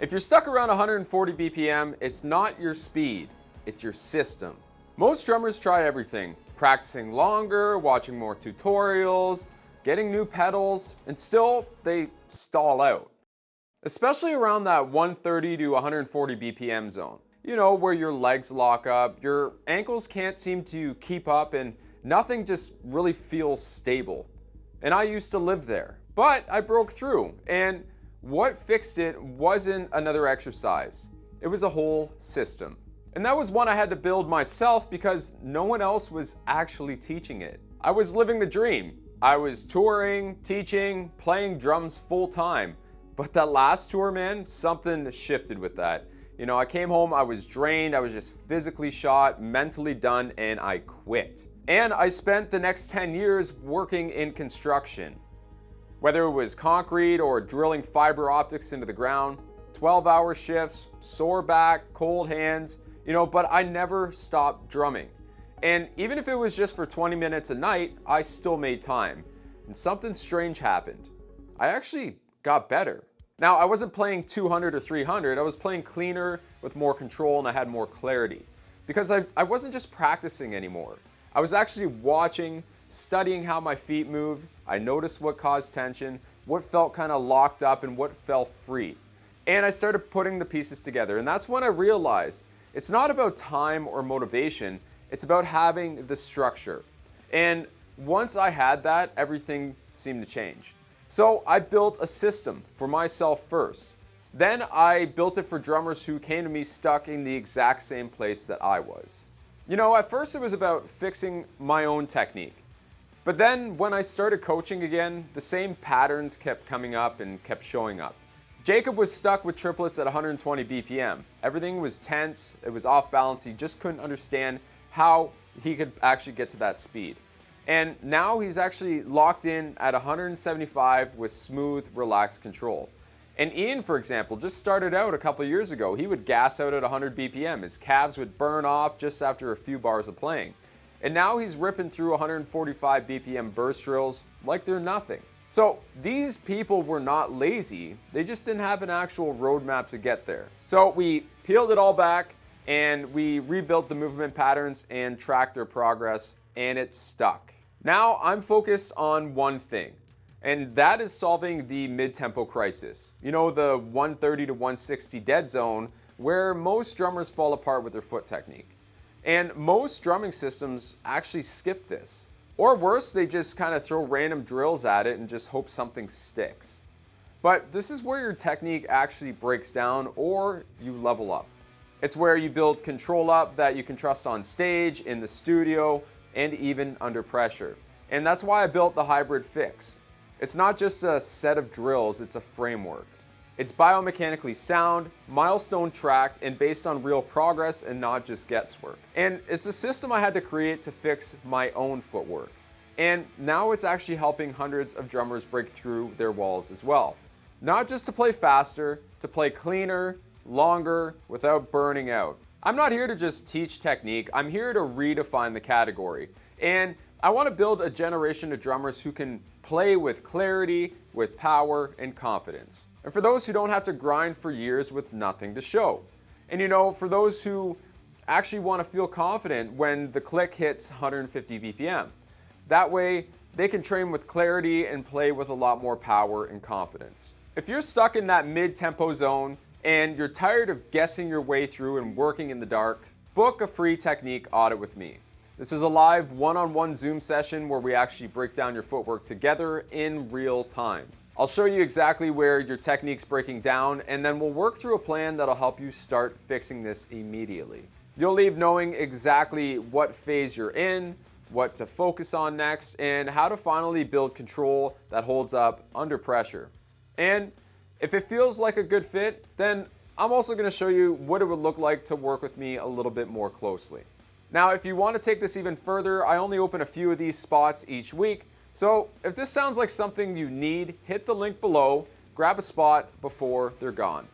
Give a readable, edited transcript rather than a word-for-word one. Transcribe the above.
If you're stuck around 140 BPM, it's not your speed, it's your system. Most drummers try everything, practicing longer, watching more tutorials, getting new pedals, and still they stall out. Especially around that 130 to 140 BPM zone. You know, where your legs lock up, your ankles can't seem to keep up, and nothing just really feels stable. And I used to live there, but I broke through, and what fixed it wasn't another exercise. It was a whole system. And that was one I had to build myself because no one else was actually teaching it. I was living the dream. I was touring, teaching, playing drums full time. But that last tour, man, something shifted with that. You know, I came home, I was drained, I was just physically shot, mentally done, and I quit. And I spent the next 10 years working in construction. Whether it was concrete or drilling fiber optics into the ground, 12-hour shifts, sore back, cold hands, you know, but I never stopped drumming. And even if it was just for 20 minutes a night, I still made time. And something strange happened. I actually got better. Now, I wasn't playing 200 or 300, I was playing cleaner with more control and I had more clarity. Because I wasn't just practicing anymore. I was actually watching, studying how my feet moved. I noticed what caused tension, what felt kind of locked up and what felt free. And I started putting the pieces together. And that's when I realized it's not about time or motivation, it's about having the structure. And once I had that, everything seemed to change. So I built a system for myself first. Then I built it for drummers who came to me stuck in the exact same place that I was. You know, at first it was about fixing my own technique. But then when I started coaching again, the same patterns kept coming up and kept showing up. Jacob was stuck with triplets at 120 BPM. Everything was tense, it was off balance, he just couldn't understand how he could actually get to that speed. And now he's actually locked in at 175 with smooth, relaxed control. And Ian, for example, just started out a couple years ago. He would gas out at 100 BPM. His calves would burn off just after a few bars of playing. And now he's ripping through 145 BPM burst drills like they're nothing. So these people were not lazy, they just didn't have an actual roadmap to get there. So we peeled it all back and we rebuilt the movement patterns and tracked their progress, and it stuck. Now I'm focused on one thing, and that is solving the mid-tempo crisis. You know, the 130 to 160 dead zone where most drummers fall apart with their foot technique. And most drumming systems actually skip this. Or worse, they just kind of throw random drills at it and just hope something sticks. But this is where your technique actually breaks down or you level up. It's where you build control up that you can trust on stage, in the studio, and even under pressure. And that's why I built the hybrid fix. It's not just a set of drills, it's a framework. It's biomechanically sound, milestone tracked, and based on real progress and not just guesswork. And it's a system I had to create to fix my own footwork. And now it's actually helping hundreds of drummers break through their walls as well. Not just to play faster, to play cleaner, longer, without burning out. I'm not here to just teach technique, I'm here to redefine the category. And I want to build a generation of drummers who can play with clarity, with power, and confidence. And for those who don't have to grind for years with nothing to show. And you know, for those who actually want to feel confident when the click hits 150 BPM. That way, they can train with clarity and play with a lot more power and confidence. If you're stuck in that mid-tempo zone, and you're tired of guessing your way through and working in the dark, book a free technique audit with me. This is a live one-on-one Zoom session where we actually break down your footwork together in real time. I'll show you exactly where your technique's breaking down, and then we'll work through a plan that'll help you start fixing this immediately. You'll leave knowing exactly what phase you're in, what to focus on next, and how to finally build control that holds up under pressure. And if it feels like a good fit, then I'm also going to show you what it would look like to work with me a little bit more closely. Now, if you want to take this even further, I only open a few of these spots each week. So if this sounds like something you need, hit the link below, grab a spot before they're gone.